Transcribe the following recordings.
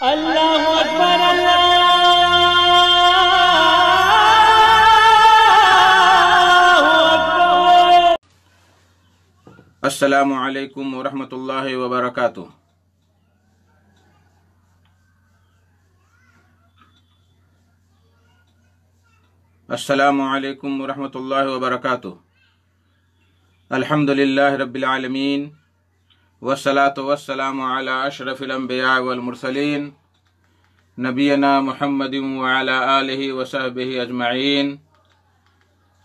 اللہ اکبر اللہ اکبر۔ السلام علیکم ورحمۃ اللہ وبرکاتہ۔ السلام علیکم ورحمۃ اللہ وبرکاتہ۔ الحمد للہ رب العالمین والصلاة والسلام علی اشرف الانبیاء والمرسلین نبینا محمد وعلی آلہ وصحبہ اجمعین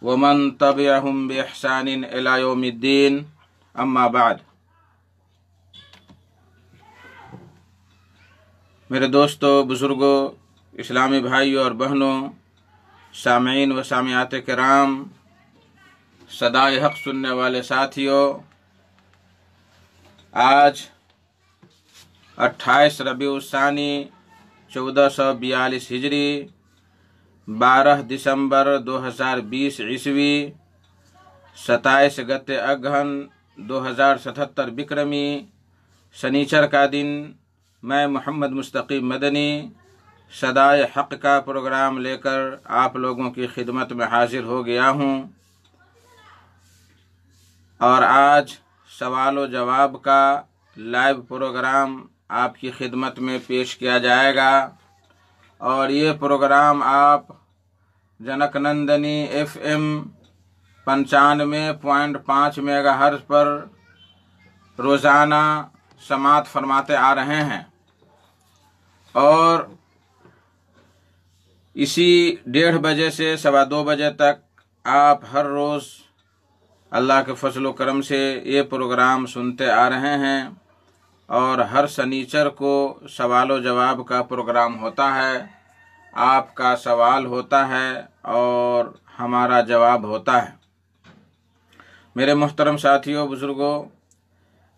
ومن تبعہم بإحسان الی یوم الدین، اما بعد۔ میرے دوستو، بزرگوں، اسلامی بھائیوں اور بہنوں، سامعین و سامعات کرام، صدائے حق سننے والے ساتھیوں، آج 28 ربیع الثانی 1442 ہجری، 12 دسمبر 2020 عیسوی، 27 گتے اگہن 2077 بکرمی، سنیچر کا دن، میں محمد مستقیم مدنی صدائے حق کا پروگرام لے کر آپ لوگوں کی خدمت میں حاضر ہو گیا ہوں، اور آج سوال و جواب کا لائیو پروگرام آپ کی خدمت میں پیش کیا جائے گا، اور یہ پروگرام آپ junk Nandini FM 95.5 mega hertz پر روزانہ سماعت فرماتے آ رہے ہیں، اور اسی 1:30 بجے سے 2:15 بجے تک آپ ہر روز اللہ کے فضل و کرم سے یہ پروگرام سنتے آ رہے ہیں، اور ہر سنیچر کو سوال و جواب کا پروگرام ہوتا ہے۔ آپ کا سوال ہوتا ہے اور ہمارا جواب ہوتا ہے۔ میرے محترم ساتھیوں، بزرگوں،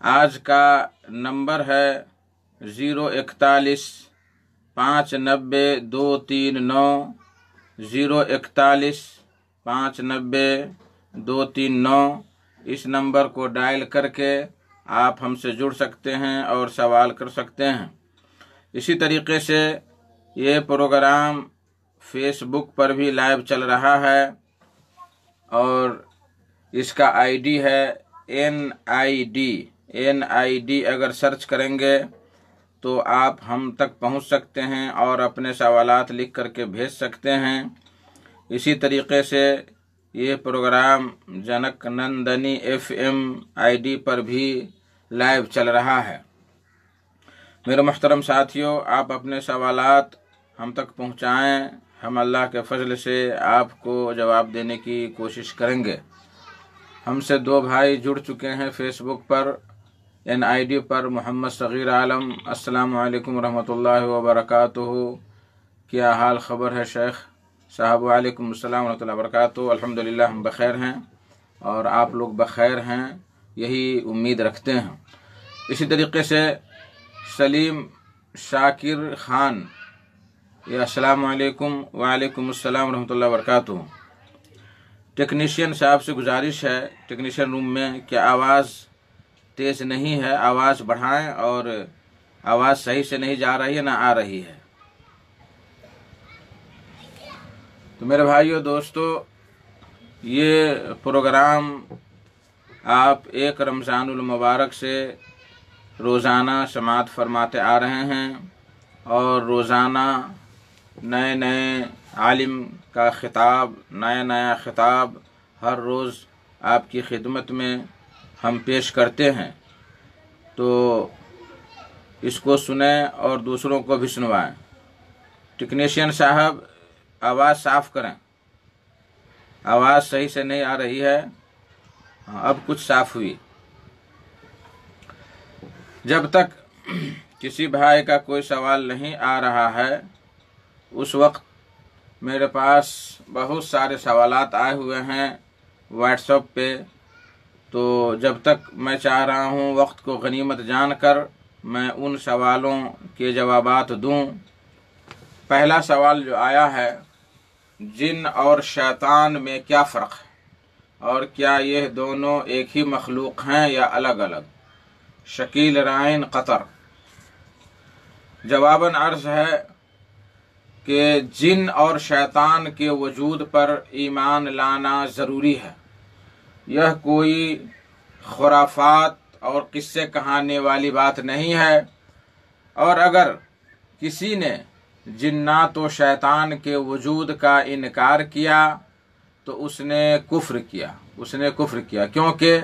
آج کا نمبر ہے 041 590 239 041 590 239۔ اس نمبر کو ڈائل کر کے آپ ہم سے جڑ سکتے ہیں اور سوال کر سکتے ہیں۔ اسی طریقے سے یہ پروگرام فیس بک پر بھی لائیو چل رہا ہے، اور اس کا ID ہے NID اگر سرچ کریں گے تو آپ ہم تک پہنچ سکتے ہیں اور اپنے سوالات لکھ کر کے بھیج سکتے ہیں۔ اسی طریقے سے یہ programme junk Nandini FM ID پر بھی لائیو چل رہا ہے۔ میرے محترم ساتھیوں، آپ اپنے سوالات ہم تک پہنچائیں، ہم اللہ کے فضل سے آپ کو جواب دینے کی کوشش کریں گے۔ ہم سے 2 بھائی جڑ چکے ہیں فیس بک پر، NID پر، محمد صغیر عالم۔ السلام علیکم ورحمۃ اللہ وبرکاتہ۔ کیا حال خبر ہے شیخ صاحب؟ وعلیکم السلام ورحمۃ اللہ وبرکاتہ۔ الحمدللہ ہم بخیر ہیں، اور آپ لوگ بخیر ہیں، یہی امید رکھتے ہیں۔ اسی طریقے سے سلیم شاکر خان، یا السلام علیکم۔ وعلیکم السلام ورحمۃ اللہ وبرکاتہ۔ ٹیکنیشین صاحب سے گزارش ہے ٹیکنیشین روم میں کہ آواز تیز نہیں ہے، آواز بڑھائیں، اور آواز صحیح سے نہیں جا رہی ہے نہ آ رہی ہے۔ تو میرے بھائیو دوستو، یہ پروگرام آپ 1 رمضان المبارک سے روزانہ سماعت فرماتے آ رہے ہیں، اور روزانہ نئے نئے عالم کا خطاب، نیا خطاب ہر روز آپ کی خدمت میں ہم پیش کرتے ہیں، تو اس کو سنیں اور دوسروں کو بھی سنوائیں۔ ٹیکنیشین صاحب آواز صاف کریں، آواز صحیح سے نہیں آ رہی ہے۔ اب کچھ صاف ہوئی۔ جب تک کسی بھائی کا کوئی سوال نہیں آ رہا ہے، اس وقت میرے پاس بہت سارے سوالات آئے ہوئے ہیں واٹس ایپ پہ، تو جب تک میں چاہ رہا ہوں وقت کو غنیمت جان کر میں ان سوالوں کے جوابات دوں۔ پہلا سوال جو آیا ہے، جن اور شیطان میں کیا فرق ہے، اور کیا یہ دونوں ایک ہی مخلوق ہیں یا الگ الگ؟ شکیل رائن قطر۔ جواباً عرض ہے کہ جن اور شیطان کے وجود پر ایمان لانا ضروری ہے۔ یہ کوئی خرافات اور قصے کہانے والی بات نہیں ہے، اور اگر کسی نے جنات و شیطان کے وجود کا انکار کیا تو اس نے کفر کیا، کیونکہ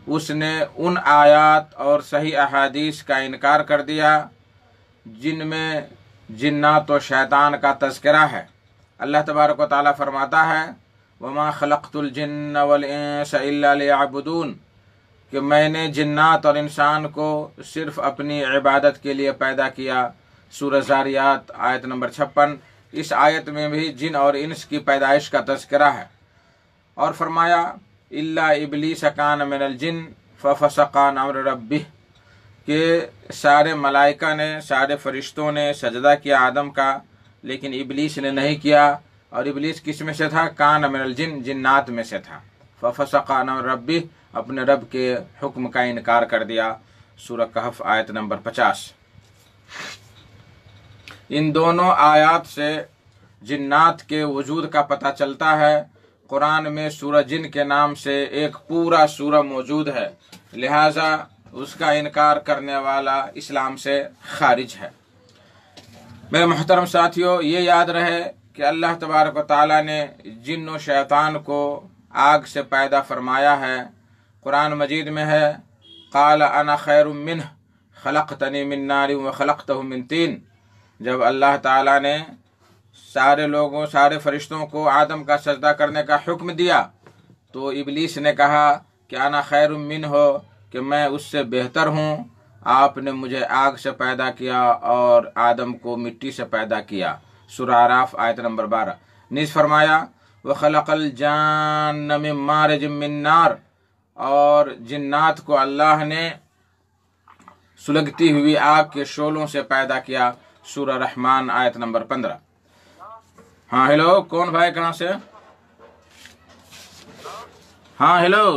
اس نے ان آیات اور صحیح احادیث کا انکار کر دیا جن میں جنات و شیطان کا تذکرہ ہے۔ اللہ تبارک و تعالیٰ فرماتا ہے وَمَا خَلَقْتُ الْجِنَّ وَالْإِنسَ إِلَّا لِيَعْبُدُونَ، کہ میں نے جنات اور انسان کو صرف اپنی عبادت کے لیے پیدا کیا۔ سورہ زاریات آیت نمبر 56۔ اس آیت میں بھی جن اور انس کی پیدائش کا تذکرہ ہے، اور فرمایا الا ابلیس کان من الجن ففسق عن امر ربہ، کہ سارے ملائکہ نے، سارے فرشتوں نے سجدہ کیا آدم کا، لیکن ابلیس نے نہیں کیا۔ اور ابلیس کس میں سے تھا؟ کان من الجن، جنات میں سے تھا۔ ففسق عن امر ربہ، اپنے رب کے حکم کا انکار کر دیا۔ سورہ کہف آیت نمبر 50۔ ان دونوں آیات سے جنات کے وجود کا پتہ چلتا ہے۔ قرآن میں سورہ جن کے نام سے ایک پورا سورہ موجود ہے، لہٰذا اس کا انکار کرنے والا اسلام سے خارج ہے۔ میرے محترم ساتھیوں، یہ یاد رہے کہ اللہ تبارک و تعالیٰ نے جن و شیطان کو آگ سے پیدا فرمایا ہے۔ قرآن مجید میں ہے قال انا خیر منہ خلقتنی من نار وخلقتہ من طین۔ جب اللہ تعالیٰ نے سارے فرشتوں کو آدم کا سجدہ کرنے کا حکم دیا تو ابلیس نے کہا کہ انا خیر منہ، کہ میں اس سے بہتر ہوں، آپ نے مجھے آگ سے پیدا کیا اور آدم کو مٹی سے پیدا کیا۔ سورہ اعراف آیت نمبر 12۔ نیز فرمایا وَخَلَقَ الْجَانَّ مِن مَارِجٍ مِّن نَار، اور جنات کو اللہ نے سلگتی ہوئی آگ کے شعلوں سے پیدا کیا۔ سورہ رحمان آیت نمبر 15۔ ہاں ہیلو، کون بھائی کہاں سے؟ ہاں ہیلو،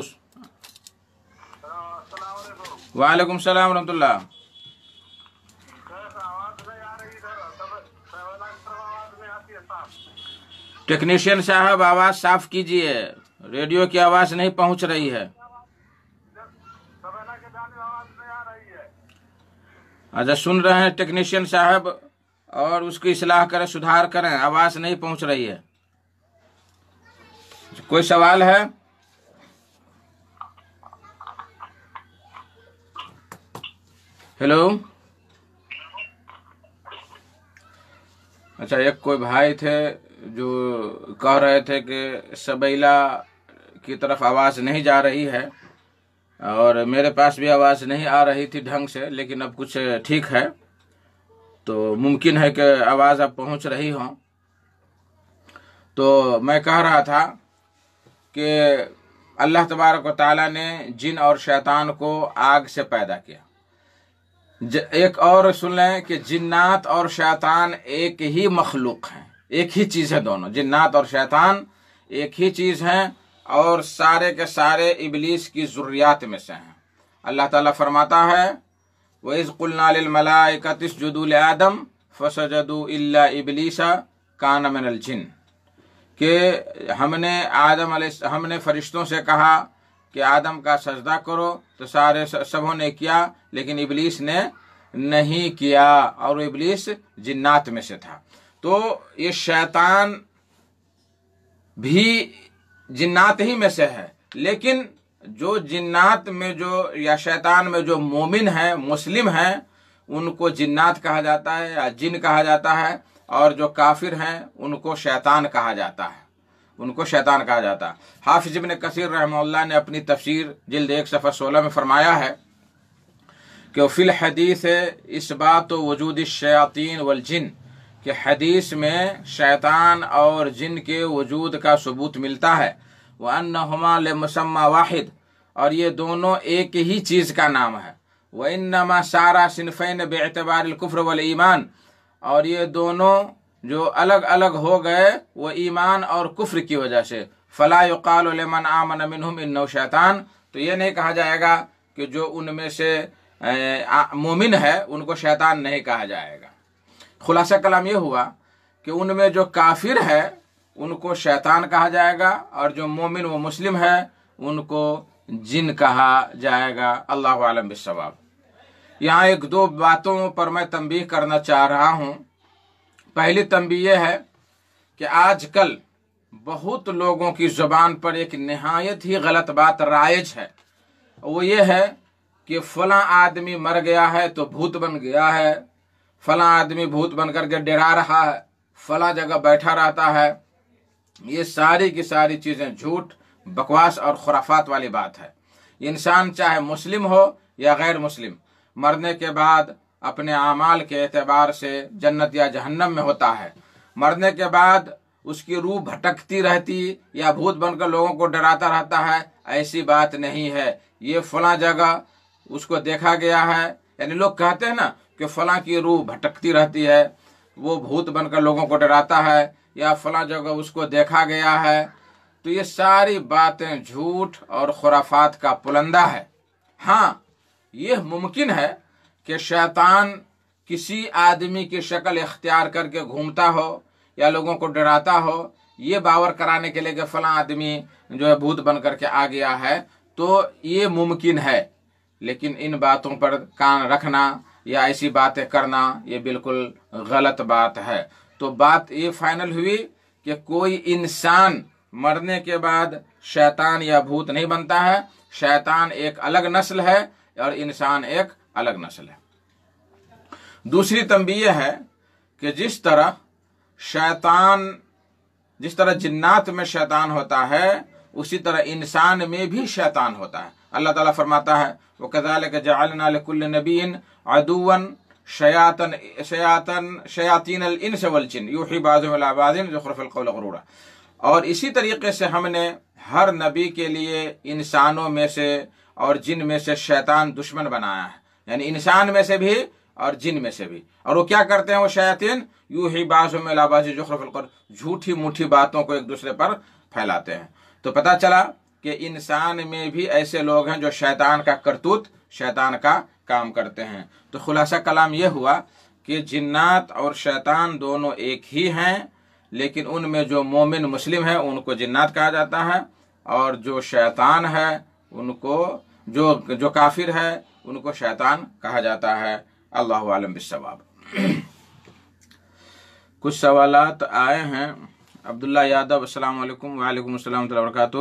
وعلیکم السلام ورحمۃ اللہ۔ ٹیکنیشین صاحب آواز صاف کیجئے، ریڈیو کی آواز نہیں پہنچ رہی ہے۔ اچھا، سن رہے ہیں ٹیکنیشین صاحب، اور اس کی اصلاح کریں، سدھار کریں، آواز نہیں پہنچ رہی ہے۔ کوئی سوال ہے؟ ہیلو، اچھا، ایک کوئی بھائی تھے جو کہہ رہے تھے کہ سبیلا کی طرف آواز نہیں جا رہی ہے، اور میرے پاس بھی آواز نہیں آ رہی تھی ڈھنگ سے، لیکن اب کچھ ٹھیک ہے، تو ممکن ہے کہ آواز اب پہنچ رہی ہو۔ تو میں کہہ رہا تھا کہ اللہ تبارک و تعالیٰ نے جن اور شیطان کو آگ سے پیدا کیا۔ ایک اور سن لیں کہ جنات اور شیطان ایک ہی مخلوق ہیں، ایک ہی چیز ہے، دونوں جنات اور شیطان ایک ہی چیز ہیں، اور سارے کے سارے ابلیس کی ذریات میں سے ہیں۔ اللہ تعالیٰ فرماتا ہے وَإِذْ قُلْنَا لِلْمَلَائِكَةِ اسْجُدُوا لِآدَمَ فَسَجَدُوا إِلَّا إِبْلِيسَ كَانَ مِنَ الْجِنِّ، کہ ہم نے فرشتوں سے کہا کہ آدم کا سجدہ کرو، تو سبوں نے کیا، لیکن ابلیس نے نہیں کیا، اور ابلیس جنات میں سے تھا۔ تو یہ شیطان بھی جنات ہی میں سے ہے، لیکن جو جنات میں یا شیطان میں جو مومن ہیں، مسلم ہیں، ان کو جنات کہا جاتا ہے یا جن کہا جاتا ہے، اور جو کافر ہیں ان کو شیطان کہا جاتا ہے، حافظ ابن کثیر رحمہ اللہ نے اپنی تفسیر جلد 1 صفحہ 16 میں فرمایا ہے کہ فی الحدیث اثبات وجود الشیاطین والجن، کہ حدیث میں شیطان اور جن کے وجود کا ثبوت ملتا ہے، وَأَنَّهُمَا لِمُسَمَّى واحد، اور یہ دونوں ایک ہی چیز کا نام ہے، وَإِنَّمَا سَارَا صِنْفَيْنِ بِاعْتِبَارِ الْكُفْرِ وَالْإِيمَانِ، اور یہ دونوں جو الگ الگ ہو گئے وہ ایمان اور کفر کی وجہ سے، فَلَا يُقَالُ لِمَنْ آمَنَ مِنْهُمْ إِنَّهُ شیطان، تو یہ نہیں کہا جائے گا کہ جو ان میں سے مومن ہے ان کو شیطان نہیں کہا جائے گا۔ خلاصہ کلام یہ ہوا کہ ان میں جو کافر ہے ان کو شیطان کہا جائے گا، اور جو مومن و مسلم ہے ان کو جن کہا جائے گا۔ اللہ عالم بالصواب۔ یہاں ایک دو باتوں پر میں تنبیہ کرنا چاہ رہا ہوں۔ پہلی تنبیہ یہ ہے کہ آج کل بہت لوگوں کی زبان پر ایک نہایت ہی غلط بات رائج ہے، وہ یہ ہے کہ فلاں آدمی مر گیا ہے تو بھوت بن گیا ہے، فلاں آدمی بھوت بن کر کے ڈرا رہا ہے، فلاں جگہ بیٹھا رہتا ہے۔ یہ ساری کی ساری چیزیں جھوٹ، بکواس اور خرافات والی بات ہے۔ انسان چاہے مسلم ہو یا غیر مسلم، مرنے کے بعد اپنے اعمال کے اعتبار سے جنت یا جہنم میں ہوتا ہے۔ مرنے کے بعد اس کی روح بھٹکتی رہتی یا بھوت بن کر لوگوں کو ڈراتا رہتا ہے، ایسی بات نہیں ہے۔ یہ فلاں جگہ اس کو دیکھا گیا ہے، یعنی لوگ کہتے ہیں نا کہ فلاں کی روح بھٹکتی رہتی ہے، وہ بھوت بن کر لوگوں کو ڈراتا ہے، یا فلاں جگہ اس کو دیکھا گیا ہے، تو یہ ساری باتیں جھوٹ اور خرافات کا پلندہ ہے۔ ہاں، یہ ممکن ہے کہ شیطان کسی آدمی کی شکل اختیار کر کے گھومتا ہو یا لوگوں کو ڈراتا ہو، یہ باور کرانے کے لیے کہ فلاں آدمی جو ہے بھوت بن کر کے آ گیا ہے، تو یہ ممکن ہے۔ لیکن ان باتوں پر کان رکھنا یا ایسی باتیں کرنا یہ بالکل غلط بات ہے۔ تو بات یہ فائنل ہوئی کہ کوئی انسان مرنے کے بعد شیطان یا بھوت نہیں بنتا ہے۔ شیطان ایک الگ نسل ہے اور انسان ایک الگ نسل ہے۔ دوسری تنبیہ ہے کہ جس طرح جنات میں شیطان ہوتا ہے، اسی طرح انسان میں بھی شیطان ہوتا ہے۔ اللہ تعالیٰ فرماتا ہے وَكَذَلِكَ جَعَلْنَا لِكُلِّ نَبِيٍّ عَدُوًّا شَيَاطِينَ الْإِنسِ وَالْجِنِّ يُوحِي بَعْضُهُمْ إِلَىٰ بَعْضٍ زُخْرُفَ الْقَوْلِ غُرُورًا۔ اور اسی طریقے سے ہم نے ہر نبی کے لیے انسانوں میں سے اور جن میں سے شیطان دشمن بنایا ہے، یعنی انسان میں سے بھی اور جن میں سے بھی۔ اور وہ کیا کرتے ہیں وہ شیاطین؟ یوحی بعضهم الی بعض زخرف القول، جھوٹی موٹھی باتوں کو ایک دوسرے پر پھیلاتے ہیں۔ تو پتہ چلا کہ انسان میں بھی ایسے لوگ ہیں جو شیطان کا کرتوت، شیطان کا کام کرتے ہیں۔ تو خلاصہ کلام یہ ہوا کہ جنات اور شیطان دونوں ایک ہی ہیں، لیکن ان میں جو مومن مسلم ہیں ان کو جنات کہا جاتا ہے، اور جو شیطان ہے ان کو جو کافر ہے ان کو شیطان کہا جاتا ہے۔ اللہ عالم بالصواب۔ کچھ سوالات آئے ہیں۔ عبداللہ یادو، السلام علیکم۔ وعلیکم السلام ورحمۃ اللہ وبرکاتہ۔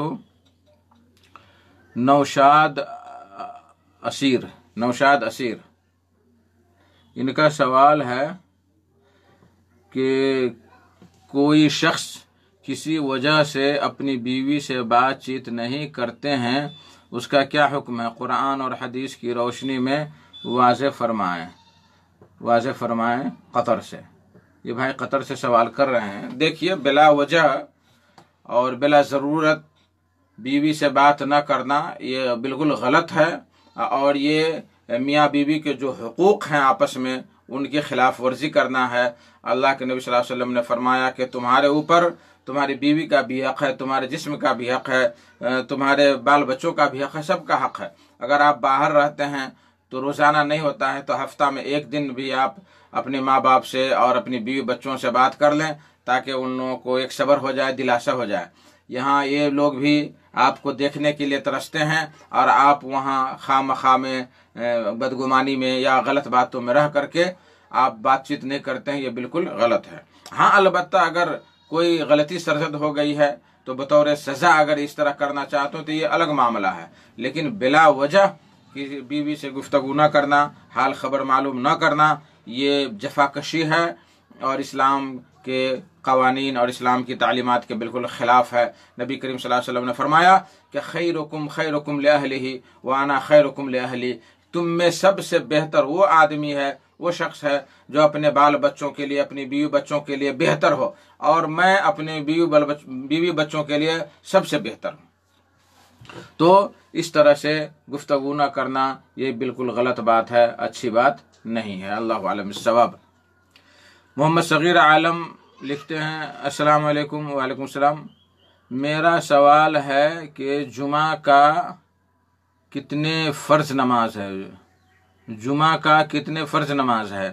نوشاد اسیر ان کا سوال ہے کہ کوئی شخص کسی وجہ سے اپنی بیوی سے بات چیت نہیں کرتے ہیں، اس کا کیا حکم ہے؟ قرآن اور حدیث کی روشنی میں واضح فرمائیں قطر سے۔ یہ بھائی قطر سے سوال کر رہے ہیں۔ دیکھیے، بلا وجہ اور بلا ضرورت بیوی سے بات نہ کرنا یہ بالکل غلط ہے، اور یہ میاں بیوی کے جو حقوق ہیں آپس میں ان کی خلاف ورزی کرنا ہے۔ اللہ کے نبی صلی اللہ علیہ وسلم نے فرمایا کہ تمہارے اوپر تمہاری بیوی کا بھی حق ہے، تمہارے جسم کا بھی حق ہے، تمہارے بال بچوں کا بھی حق ہے، سب کا حق ہے۔ اگر آپ باہر رہتے ہیں تو روزانہ نہیں ہوتا ہے تو ہفتہ میں ایک دن بھی آپ اپنے ماں باپ سے اور اپنی بیوی بچوں سے بات کر لیں، تاکہ ان لوگوں کو ایک صبر ہو جائے، دلاسا ہو جائے۔ یہاں یہ لوگ بھی آپ کو دیکھنے کے لیے ترستے ہیں، اور آپ وہاں خواہ مخواہ میں بدگمانی میں یا غلط باتوں میں رہ کر کے آپ بات چیت نہیں کرتے ہیں، یہ بالکل غلط ہے۔ ہاں، البتہ اگر کوئی غلطی سرزد ہو گئی ہے تو بطور سزا اگر اس طرح کرنا چاہتے ہو تو یہ الگ معاملہ ہے، لیکن بلا وجہ کسی بیوی سے گفتگو نہ کرنا، حال خبر معلوم نہ کرنا، یہ جفاکشی ہے اور اسلام کے قوانین اور اسلام کی تعلیمات کے بالکل خلاف ہے۔ نبی کریم صلی اللہ علیہ وسلم نے فرمایا کہ خیرکم لأہلہ وانا خیرکم لأہلی، تم میں سب سے بہتر وہ آدمی ہے، وہ شخص ہے جو اپنے بال بچوں کے لیے، اپنی بیوی بچوں کے لیے بہتر ہو، اور میں اپنے بیوی بچوں کے لیے سب سے بہتر ہوں۔ تو اس طرح سے گفتگو نہ کرنا یہ بالکل غلط بات ہے، اچھی بات نہیں ہے۔ اللہ عالم الصواب۔ محمد صغیر عالم لکھتے ہیں السلام علیکم۔ وعلیکم السلام۔ میرا سوال ہے کہ جمعہ کا کتنے فرض نماز ہے؟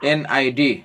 NID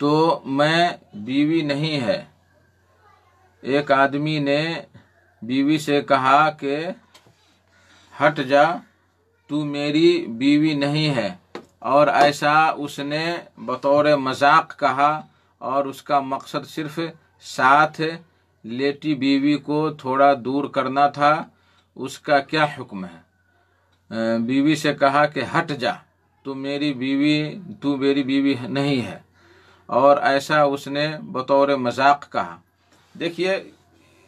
تو میں بیوی نہیں ہے۔ ایک آدمی نے بیوی سے کہا کہ ہٹ جا، تو میری بیوی نہیں ہے، اور ایسا اس نے بطور مذاق کہا، اور اس کا مقصد صرف ساتھ لیٹی بیوی کو تھوڑا دور کرنا تھا۔ اس کا کیا حکم ہے؟ بیوی سے کہا کہ ہٹ جا، تو میری بیوی نہیں ہے، اور ایسا اس نے بطور مذاق کہا۔ دیکھیے،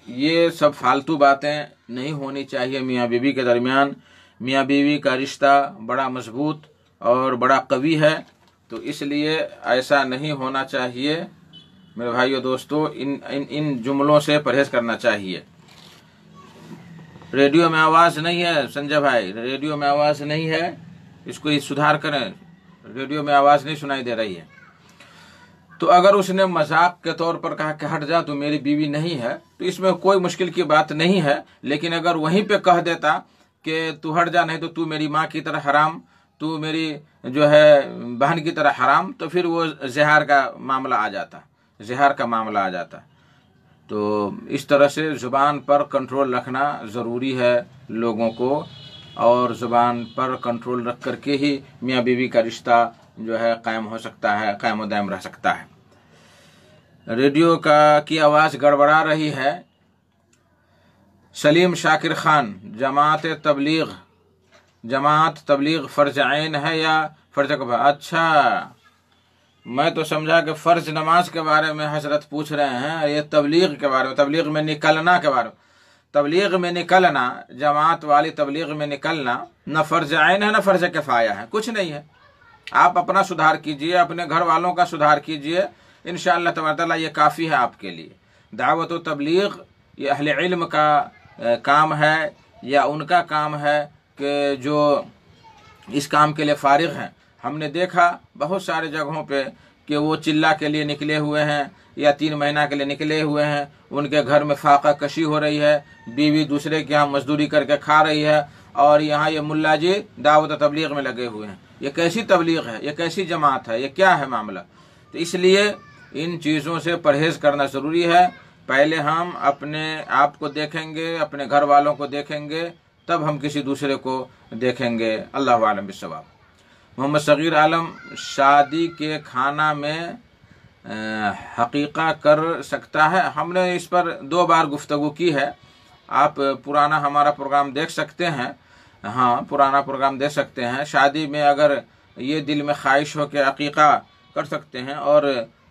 یہ سب فالتو باتیں نہیں ہونی چاہیے میاں بیوی کے درمیان۔ میاں بیوی کا رشتہ بڑا مضبوط اور بڑا قوی ہے، تو اس لیے ایسا نہیں ہونا چاہیے۔ میرے بھائیو دوستو، ان جملوں سے پرہیز کرنا چاہیے۔ ریڈیو میں آواز نہیں ہے سنجے بھائی، ریڈیو میں آواز نہیں ہے، اس کو سدھار کریں، ریڈیو میں آواز نہیں سنائی دے رہی ہے۔ تو اگر اس نے مذاق کے طور پر کہا کہ ہٹ جا، تو میری بیوی نہیں ہے، تو اس میں کوئی مشکل کی بات نہیں ہے۔ لیکن اگر وہیں پہ کہہ دیتا کہ تو ہٹ جا، نہیں تو تو میری ماں کی طرح حرام، تو میری جو ہے بہن کی طرح حرام، تو پھر وہ زہار کا معاملہ آ جاتا۔ تو اس طرح سے زبان پر کنٹرول رکھنا ضروری ہے لوگوں کو، اور زبان پر کنٹرول رکھ کر کے ہی میاں بیوی کا رشتہ جو ہے قائم ہو سکتا ہے، قائم و دائم رہ سکتا ہے۔ ریڈیو کی آواز گڑبڑا رہی ہے۔ سلیم شاکر خان، جماعت تبلیغ فرض عین ہے یا فرض کفایہ؟ اچھا، میں تو سمجھا کہ فرض نماز کے بارے میں حضرت پوچھ رہے ہیں، یہ تبلیغ کے بارے میں، تبلیغ میں نکلنا کے بارے میں۔ تبلیغ میں نکلنا، جماعت والی تبلیغ میں نکلنا نہ فرض عین ہے نہ فرض کفایہ ہے، کچھ نہیں ہے۔ آپ اپنا سدھار کیجئے، اپنے گھر والوں کا سدھار کیجئے، انشاءاللہ تبارک تعالیٰ یہ کافی ہے آپ کے لیے۔ دعوت و تبلیغ یہ اہل علم کا کام ہے، یا ان کا کام ہے کہ جو اس کام کے لیے فارغ ہیں۔ ہم نے دیکھا بہت سارے جگہوں پہ کہ وہ چلہ کے لیے نکلے ہوئے ہیں یا 3 مہینہ کے لیے نکلے ہوئے ہیں، ان کے گھر میں فاقہ کشی ہو رہی ہے، بیوی دوسرے کے یہاں مزدوری کر کے کھا رہی ہے، اور یہاں یہ ملا جی دعوت و تبلیغ میں لگے ہوئے ہیں۔ یہ کیسی تبلیغ ہے؟ یہ کیسی جماعت ہے؟ یہ کیا ہے معاملہ؟ تو اس لیے ان چیزوں سے پرہیز کرنا ضروری ہے۔ پہلے ہم اپنے آپ کو دیکھیں گے، اپنے گھر والوں کو دیکھیں گے، تب ہم کسی دوسرے کو دیکھیں گے۔ اللہ عالم بالصواب۔ محمد صغیر عالم، شادی کے کھانا میں حقیقہ کر سکتا ہے؟ ہم نے اس پر 2 بار گفتگو کی ہے، آپ پرانا ہمارا پروگرام دیکھ سکتے ہیں۔ ہاں، پرانا پروگرام دیکھ سکتے ہیں۔ شادی میں اگر یہ دل میں خواہش ہو کہ عقیقہ کر سکتے ہیں، اور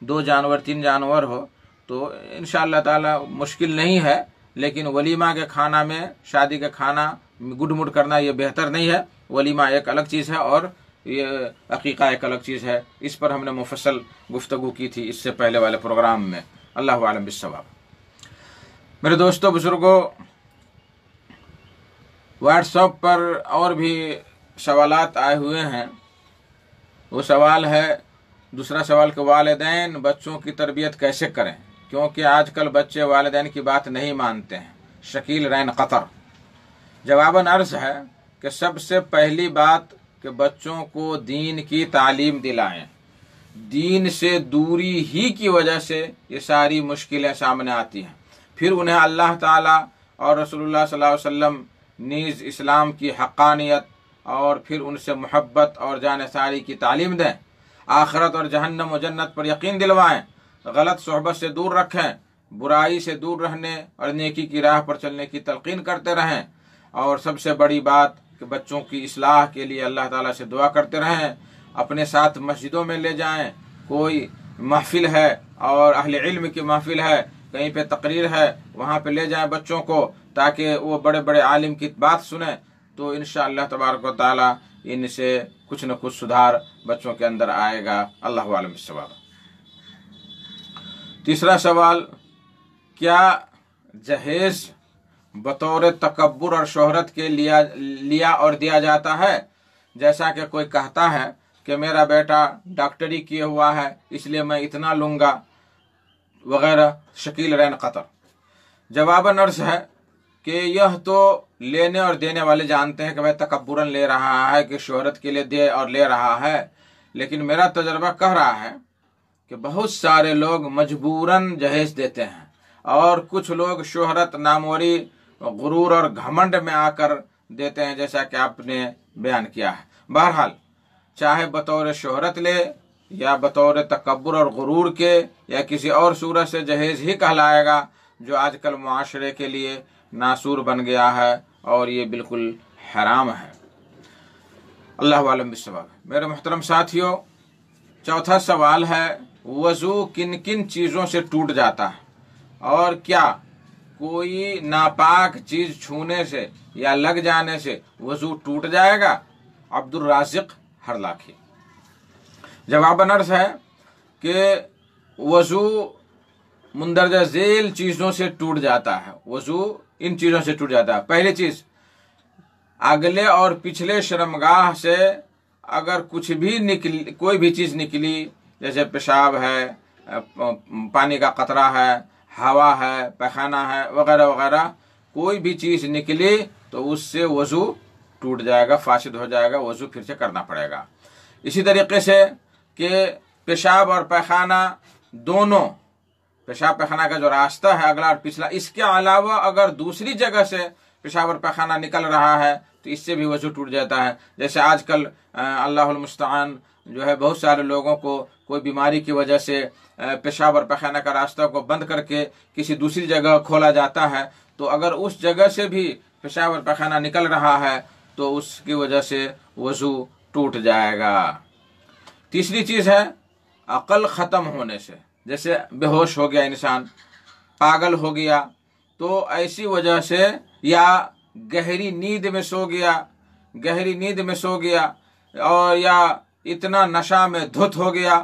2 جانور 3 جانور ہو، تو انشاءاللہ تعالی مشکل نہیں ہے۔ لیکن ولیمہ کے کھانا میں، شادی کے کھانا گڈ مڈ کرنا یہ بہتر نہیں ہے۔ ولیمہ ایک الگ چیز ہے اور یہ عقیقہ ایک الگ چیز ہے۔ اس پر ہم نے مفصل گفتگو کی تھی اس سے پہلے والے پروگرام میں۔ اللہ عالم بالصواب۔ میرے دوستو بزرگوں، واٹس ایپ پر اور بھی سوالات آئے ہوئے ہیں۔ وہ سوال ہے، دوسرا سوال کہ والدین بچوں کی تربیت کیسے کریں، کیونکہ آج کل بچے والدین کی بات نہیں مانتے ہیں۔ شکیل رین قطر۔ جواباً عرض ہے کہ سب سے پہلی بات کہ بچوں کو دین کی تعلیم دلائیں۔ دین سے دوری ہی کی وجہ سے یہ ساری مشکلیں سامنے آتی ہیں۔ پھر انہیں اللہ تعالیٰ اور رسول اللہ صلی اللہ علیہ وسلم نیز اسلام کی حقانیت اور پھر ان سے محبت اور جانثاری کی تعلیم دیں۔ آخرت اور جہنم و جنت پر یقین دلوائیں۔ غلط صحبت سے دور رکھیں، برائی سے دور رہنے اور نیکی کی راہ پر چلنے کی تلقین کرتے رہیں۔ اور سب سے بڑی بات کہ بچوں کی اصلاح کے لیے اللہ تعالیٰ سے دعا کرتے رہیں۔ اپنے ساتھ مسجدوں میں لے جائیں، کوئی محفل ہے اور اہل علم کی محفل ہے، کہیں پہ تقریر ہے، وہاں پہ لے جائیں بچوں کو، تاکہ وہ بڑے بڑے عالم کی بات سنیں، تو انشاءاللہ تبارک و تعالیٰ ان سے کچھ نہ کچھ سدھار بچوں کے اندر آئے گا۔ اللہ عالم بالصواب۔ تیسرا سوال، کیا جہیز بطور تکبر اور شہرت کے لیا اور دیا جاتا ہے؟ جیسا کہ کوئی کہتا ہے کہ میرا بیٹا ڈاکٹری کیے ہوا ہے اس لیے میں اتنا لوں گا وغیرہ۔ شکیل رین قطر۔ جواباً عرض ہے کہ یہ تو لینے اور دینے والے جانتے ہیں کہ بھائی تکبراً لے رہا ہے کہ شہرت کے لیے دے اور لے رہا ہے، لیکن میرا تجربہ کہہ رہا ہے کہ بہت سارے لوگ مجبوراً جہیز دیتے ہیں، اور کچھ لوگ شہرت، ناموری، غرور اور گھمنڈ میں آ کر دیتے ہیں، جیسا کہ آپ نے بیان کیا ہے۔ بہرحال چاہے بطور شہرت لے یا بطور تکبر اور غرور کے یا کسی اور صورت سے جہیز ہی کہلائے گا، جو آج کل معاشرے کے لیے ناسور بن گیا ہے اور یہ بالکل حرام ہے۔ اللہ عالم بالصواب۔ میرے محترم ساتھیوں، چوتھا سوال ہے وضو کن کن چیزوں سے ٹوٹ جاتا ہے، اور کیا کوئی ناپاک چیز چھونے سے یا لگ جانے سے وضو ٹوٹ جائے گا؟ عبد الرازق ہرلاکھی۔ جواب عرض ہے کہ وضو مندرجہ ذیل چیزوں سے ٹوٹ جاتا ہے۔ وضو ان چیزوں سے ٹوٹ جاتا ہے۔ پہلی چیز، اگلے اور پچھلے شرمگاہ سے اگر کچھ بھی کوئی بھی چیز نکلی، جیسے پیشاب ہے، پانی کا قطرہ ہے، ہوا ہے، پیخانہ ہے، وغیرہ وغیرہ، کوئی بھی چیز نکلی تو اس سے وضو ٹوٹ جائے گا، فاسد ہو جائے گا، وضو پھر سے کرنا پڑے گا۔ اسی طریقے سے کہ پیشاب اور پیخانہ دونوں، پیشاب پیخانہ کا جو راستہ ہے اگلا اور پچھلا، اس کے علاوہ اگر دوسری جگہ سے پیشاب اور پیخانہ نکل رہا ہے تو اس سے بھی وضو ٹوٹ جاتا ہے۔ جیسے آج کل اللہ المستعان جو ہے بہت سارے لوگوں کو کوئی بیماری کی وجہ سے پیشاب اور پیخانہ کا راستہ کو بند کر کے کسی دوسری جگہ کھولا جاتا ہے، تو اگر اس جگہ سے بھی پیشاب اور پیخانہ نکل رہا ہے تو اس کی وجہ سے وضو ٹوٹ جائے گا۔ تیسری چیز ہے عقل ختم ہونے سے، جیسے بے ہوش ہو گیا انسان، پاگل ہو گیا، تو ایسی وجہ سے، یا گہری نیند میں سو گیا اور یا اتنا نشہ میں دھت ہو گیا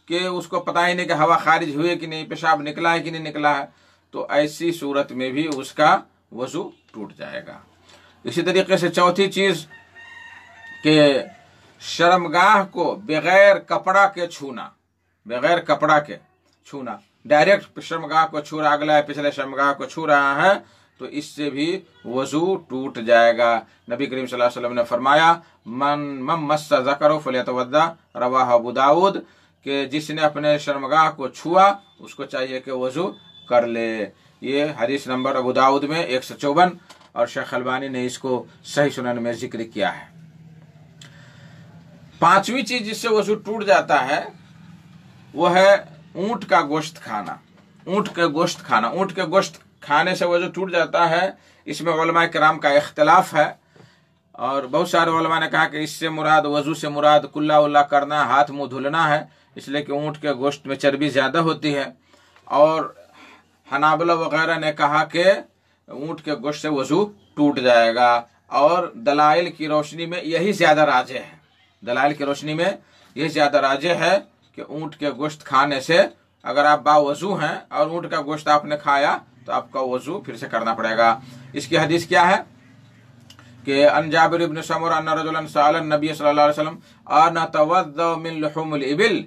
کہ اس کو پتہ ہی نہیں کہ ہوا خارج ہوئی کہ نہیں، پیشاب نکلا ہے کہ نہیں نکلا ہے، تو ایسی صورت میں بھی اس کا وضو ٹوٹ جائے گا۔ اسی طریقے سے چوتھی چیز کہ شرمگاہ کو بغیر کپڑا کے چھونا، ڈائریکٹ شرمگاہ کو چھو رہا، اگلا پچھلے شرمگاہ کو چھو رہا ہے، تو اس سے بھی وضو ٹوٹ جائے گا۔ نبی کریم صلی اللہ علیہ وسلم نے فرمایا من مس ذکرہ فلیتوضا، رواہ ابو داؤد، کہ جس نے اپنے شرمگاہ کو چھوا اس کو چاہیے کہ وضو کر لے۔ یہ حدیث نمبر ابو داؤد میں 154، اور شیخ البانی نے اس کو صحیح سنن میں ذکر کیا ہے۔ پانچویں چیز جس سے وضو ٹوٹ جاتا ہے وہ ہے اونٹ کا گوشت کھانا۔ اونٹ کے گوشت کھانے سے وضو ٹوٹ جاتا ہے۔ اس میں علماء کرام کا اختلاف ہے، اور بہت سارے علماء نے کہا کہ اس سے مراد، وضو سے مراد کلا ولا کرنا، ہاتھ منہ دھلنا ہے، اس لیے کہ اونٹ کے گوشت میں چربی زیادہ ہوتی ہے۔ اور حنابلہ وغیرہ نے کہا کہ اونٹ کے گوشت سے وضو ٹوٹ جائے گا، اور دلائل کی روشنی میں یہی زیادہ راجح ہے کہ اونٹ کے گوشت کھانے سے، اگر آپ باوضو ہیں اور اونٹ کا گوشت آپ نے کھایا تو آپ کا وضو پھر سے کرنا پڑے گا۔ اس کی حدیث کیا ہے کہ ان جابر بن سمرہ ان رجلا سأل النبی صلی اللہ علیہ وسلم انتوضأ من لحوم الابل،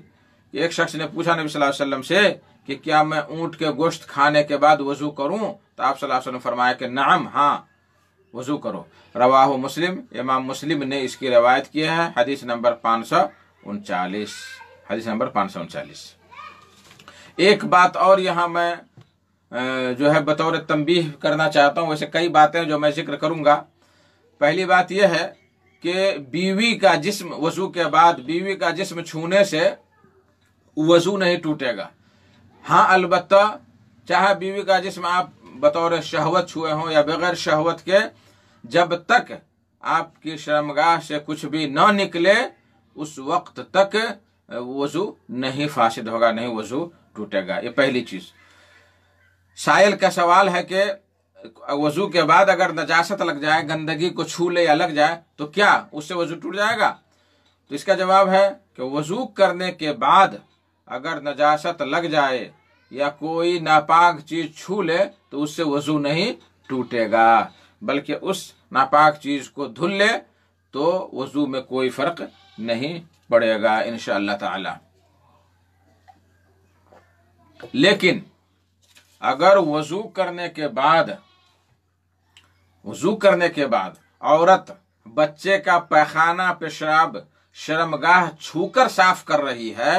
ایک شخص نے پوچھا نبی صلی اللہ علیہ وسلم سے کہ کیا میں اونٹ کے گوشت کھانے کے بعد وضو کروں؟ تو آپ صلی اللہ علیہ وسلم فرمایا کہ نعم، ہاں وضو کرو۔ رواہ مسلم، امام مسلم نے اس کی روایت کی ہے، حدیث نمبر 539۔ ایک بات اور یہاں میں جو ہے بطور تنبیہ کرنا چاہتا ہوں، ویسے کئی باتیں جو میں ذکر کروں گا۔ پہلی بات یہ ہے کہ بیوی کا جسم، وضو کے بعد بیوی کا جسم چھونے سے وضو نہیں ٹوٹے گا۔ ہاں البتہ چاہے بیوی کا جسم آپ بطور شہوت چھوئے ہوں یا بغیر شہوت کے، جب تک آپ کی شرمگاہ سے کچھ بھی نہ نکلے اس وقت تک وضو نہیں فاسد ہوگا، نہیں وضو ٹوٹے گا۔ یہ پہلی چیز۔ سائل کا سوال ہے کہ وضو کے بعد اگر نجاست لگ جائے، گندگی کو چھو لے یا لگ جائے تو کیا اس سے وضو ٹوٹ جائے گا؟ تو اس کا جواب ہے کہ وضو کرنے کے بعد اگر نجاست لگ جائے یا کوئی ناپاک چیز چھو لے تو اس سے وضو نہیں ٹوٹے گا، بلکہ اس ناپاک چیز کو دھل لے تو وضو میں کوئی فرق نہیں پڑے گا انشاءاللہ تعالی۔ لیکن اگر وضو کرنے کے بعد عورت بچے کا پیخانہ پیشاب شرمگاہ چھو کر صاف کر رہی ہے،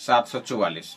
744।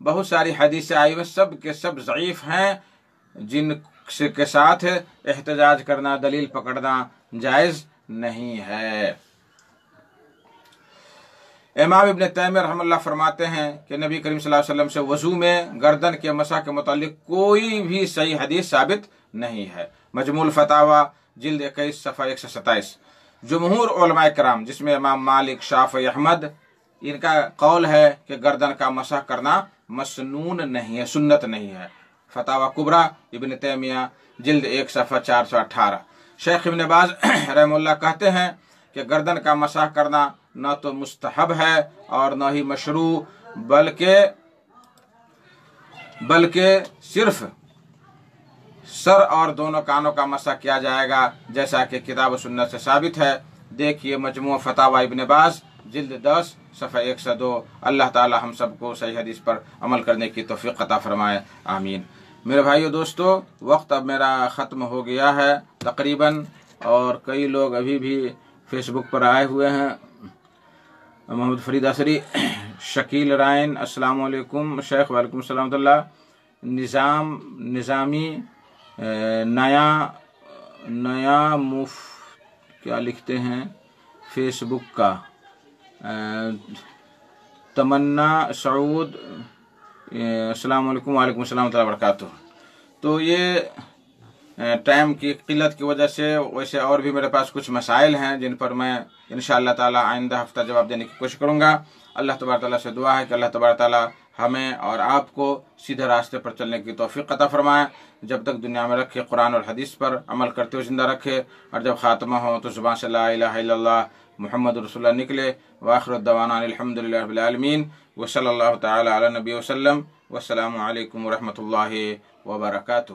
بہت ساری حدیثیں آئی ہوئی سب کے سب ضعیف ہیں، جن کے ساتھ احتجاج کرنا، دلیل پکڑنا جائز نہیں ہے۔ امام ابن تیمیہ رحمہ اللہ فرماتے ہیں کہ نبی کریم صلی اللہ علیہ وسلم سے وضو میں گردن کے مسح کے متعلق کوئی بھی صحیح حدیث ثابت نہیں ہے۔ مجموع الفتاوی جلد 21 صفحہ 127۔ جمہور علماء کرام جس میں امام مالک، شافعی، احمد، ان کا قول ہے کہ گردن کا مسح کرنا مسنون نہیں ہے، سنت نہیں ہے۔ فتاوی کبریٰ ابن تیمیہ جلد 1 صفحہ 418۔ شیخ ابن باز رحمہ اللہ کہتے ہیں کہ گردن کا مسح کرنا نہ تو مستحب ہے اور نہ ہی مشروع، بلکہ صرف سر اور دونوں کانوں کا مسح کیا جائے گا، جیسا کہ کتاب و سنت سے ثابت ہے۔ دیکھیے مجموع فتاوی ابن باز جلد 10 صفحہ 102۔ اللہ تعالی ہم سب کو صحیح حدیث پر عمل کرنے کی توفیق عطا فرمائے، آمین۔ میرے بھائیو دوستو، وقت اب میرا ختم ہو گیا ہے تقریباً، اور کئی لوگ ابھی بھی فیس بک پر آئے ہوئے ہیں۔ محمد فرید اثری، شکیل رائن، السلام علیکم شیخ۔ وعلیکم السلام ورحمۃ اللہ۔ نظامی نیا کیا لکھتے ہیں فیس بک کا، تمنا سعود، السلام علیکم۔ وعلیکم السلام ورحمۃ اللہ وبرکاتہ۔ تو یہ ٹائم کی قلت کی وجہ سے ویسے اور بھی میرے پاس کچھ مسائل ہیں جن پر میں انشاءاللہ تعالی آئندہ ہفتہ جواب دینے کی کوشش کروں گا۔ اللہ تبارک تعالیٰ سے دعا ہے کہ اللہ تبارک تعالیٰ ہمیں اور آپ کو سیدھے راستے پر چلنے کی توفیق عطا فرمائے، جب تک دنیا میں رکھے قرآن اور حدیث پر عمل کرتے ہوئے زندہ رکھے، اور جب خاتمہ ہو تو زبان سے لا الہ الا اللہ محمد رسول اللہ نکلے۔ وآخر الدعوانا الحمدللہ رب العالمین، وصلی اللہ تعالی علی نبی وسلم، والسلام علیکم ورحمۃ اللہ وبرکاتہ۔